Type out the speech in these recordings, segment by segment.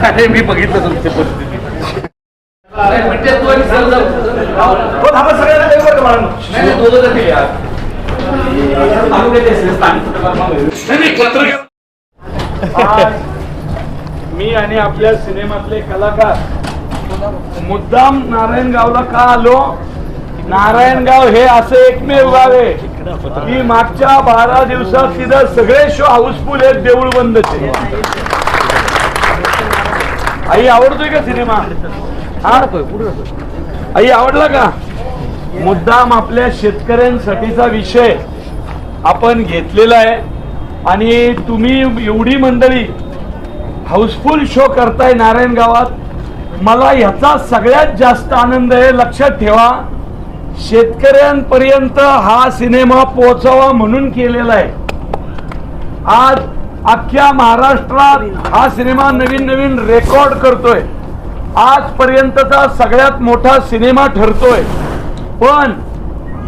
अरे मी बघितलं तुमची परिस्थिती. मी आणि आपल्या सिनेमातले कलाकार मुद्दाम नारायणगावला का आलो? नारायणगाव हे असं एकमेव गाव आहे की मागच्या 12 दिवसात तिथं सगळे शो हाऊसफुल आहेत, देऊळ बंदचे. आई आवडतोय का सिनेमा? आई आवडला का? मुद्दाम आपल्या शेतकऱ्यांसाठीचा विषय आपण घेतलेला आहे आणि तुम्ही एवढी मंडळी हाऊसफुल शो करताय नारायणगावात. मला ह्याचा सगळ्यात जास्त आनंद आहे. लक्षात ठेवा, शेतकऱ्यांपर्यंत हा सिनेमा पोहोचावा म्हणून केलेला आहे. आज अख्ख्या महाराष्ट्रात हा सिनेमा नवीन नवीन रेकॉर्ड करतोय. आजपर्यंतचा सगळ्यात मोठा सिनेमा ठरतोय. पण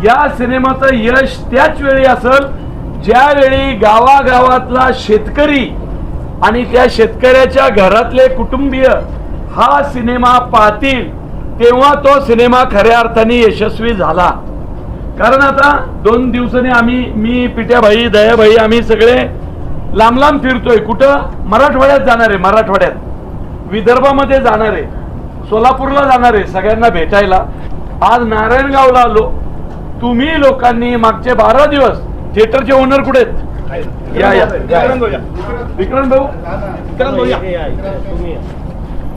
या सिनेमाचं यश त्याच वेळी असेल ज्यावेळी गावागावातला शेतकरी आणि त्या शेतकऱ्याच्या घरातले कुटुंबीय हा सिनेमा पाहतील, तेव्हा तो सिनेमा खऱ्या अर्थाने यशस्वी झाला. कारण आता 2 दिवसांनी मी पिट्याभाई दयाभाई आम्ही सगळे लांब लांब फिरतोय. कुठं? मराठवाड्यात जाणार आहे, मराठवाड्यात, विदर्भामध्ये जाणार आहे, सोलापूरला जाणार आहे सगळ्यांना भेटायला. आज नारायणगावला आलो. तुम्ही लोकांनी मागचे 12 दिवस थिएटरचे ओनर कुठे आहेत? या विक्रांत भाऊ,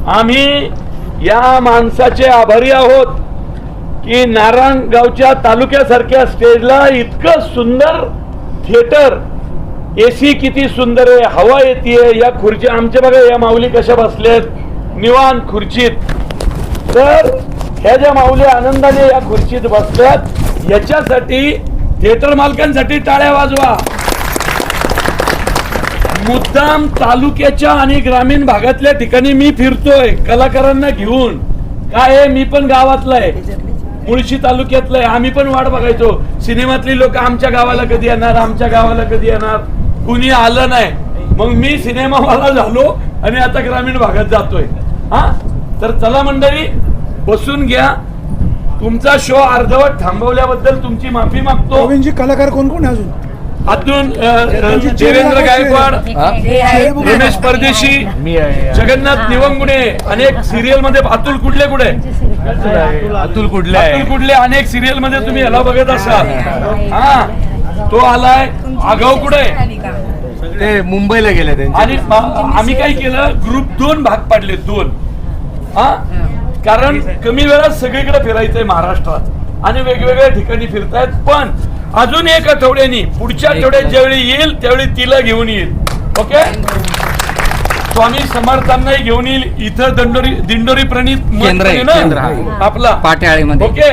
आम्ही या माणसाचे आभारी आहोत की नारायणगावच्या तालुक्यासारख्या स्टेजला इतकं सुंदर थिएटर, एसी किती सुंदर आहे, हवा येते. या खुर्ची आमच्या बघा, या माऊली कशा बसल्यात निवांत खुर्चीत. तर ह्या ज्या माऊली आनंदाने या खुर्चीत बसल्यात, याच्यासाठी थिएटर मालकांसाठी टाळ्या वाजवा. मुद्दाम तालुक्याच्या आणि ग्रामीण भागातल्या ठिकाणी मी फिरतोय कलाकारांना घेऊन. काय आहे, मी पण गावातला आहे, मुळशी तालुक्यातला आहे. आम्ही पण वाट बघायचो, सिनेमातली लोक आमच्या गावाला कधी येणार, आमच्या गावाला कधी येणार. कुणी आलं नाही. मग मी सिनेमावाला झालो आणि आता ग्रामीण भागात जातोय. हा, तर चला मंडळी, बसून घ्या. तुमचा शो अर्धवट थांबवल्याबद्दल तुमची माफी मागतो. कलाकार कोण कोण अजून? अतून देवेंद्र गायकवाड, रमेश परदेशी, जगन्नाथ निवंगुणे, अनेक सिरियल मध्ये. अतुल कुडले कुठे? अतुल कुडले अनेक सिरियल मध्ये तुम्ही याला बघत असाल. हा, तो आलाय. आगाऊ कुठे? ते मुंबईला गेले. आणि आम्ही काय केलं, ग्रुप 2 भाग पाडले, 2. हा, कारण कमी वेळात सगळीकडे फिरायचंय महाराष्ट्रात आणि वेगवेगळ्या ठिकाणी फिरतायत. पण अजून 1 आठवड्यानी, पुढच्या आठवड्यात ज्यावेळी येईल त्यावेळी तिला घेऊन येईल. ओके, स्वामी समर्थांनाही घेऊन येईल. इथं दिंडोरी प्रणित आपला पाट्याळीमध्ये. ओके,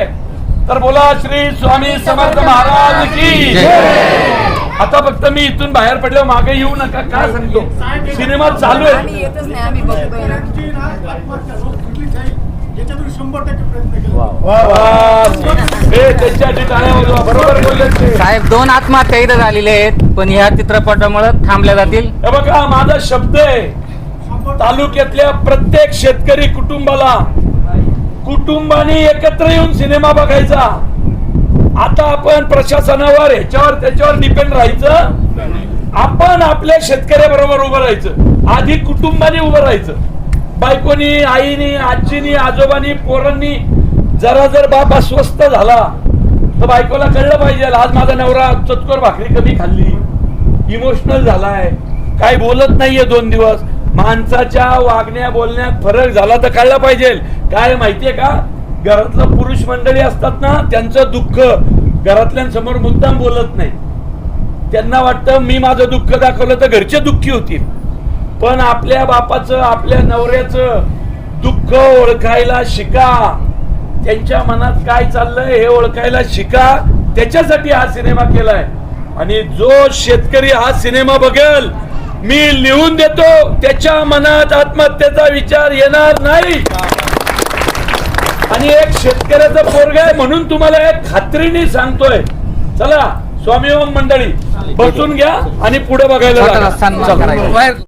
तर बोला श्री स्वामी समर्थ महाराज की. आता फक्त मी इथून बाहेर पडल्यावर मागे येऊ नका. काय सांगतो, सिनेमा चालू आहे. साहेब 2 आत्महत्या इथं झालेल्या आहेत, पण ह्या चित्रपटामुळे थांबल्या जातील. हे बघा, माझा शब्द आहे, तालुक्यातल्या प्रत्येक शेतकरी कुटुंबाने एकत्र येऊन सिनेमा बघायचा. आता आपण प्रशासनावर त्याच्यावर डिपेंड राहायचं. आपण आपल्या शेतकऱ्याबरोबर उभं राहायचं. आधी कुटुंबाने उभं राहायचं. बायकोनी, आईनी, आजीनी, आजोबांनी, पोरांनी. जर बाप अस्वस्थ झाला तर बायकोला कळलं पाहिजे, आज माझा नवरा चतकोर भाकरी कमी खाल्ली, इमोशनल झालाय, काय बोलत नाहीये 2 दिवस. माणसाच्या वागण्या बोलण्यात फरक झाला तर कळलं पाहिजे. काय माहितीये का, घरातलं पुरुष मंडळी असतात ना, त्यांचं दुःख घरातल्यांसमोर मुद्दाम बोलत नाही. त्यांना वाटतं मी माझं दुःख दाखवलं तर घरचे दुःखी होतील. पण आपल्या बापाचं, आपल्या नवऱ्याचं दुःख ओळखायला शिका. त्यांच्या मनात काय चाललंय हे ओळखायला शिका. त्याच्यासाठी हा सिनेमा केलाय. आणि जो शेतकरी हा सिनेमा बघेल, मी लिहून देतो, त्याच्या मनात आत्महत्येचा विचार येणार नाही. आणि एक शेतकऱ्याचा पोरगा आहे म्हणून तुम्हाला एक खात्रीने सांगतोय. चला स्वामी ओम मंडळी, बसून घ्या आणि पुढे बघायला.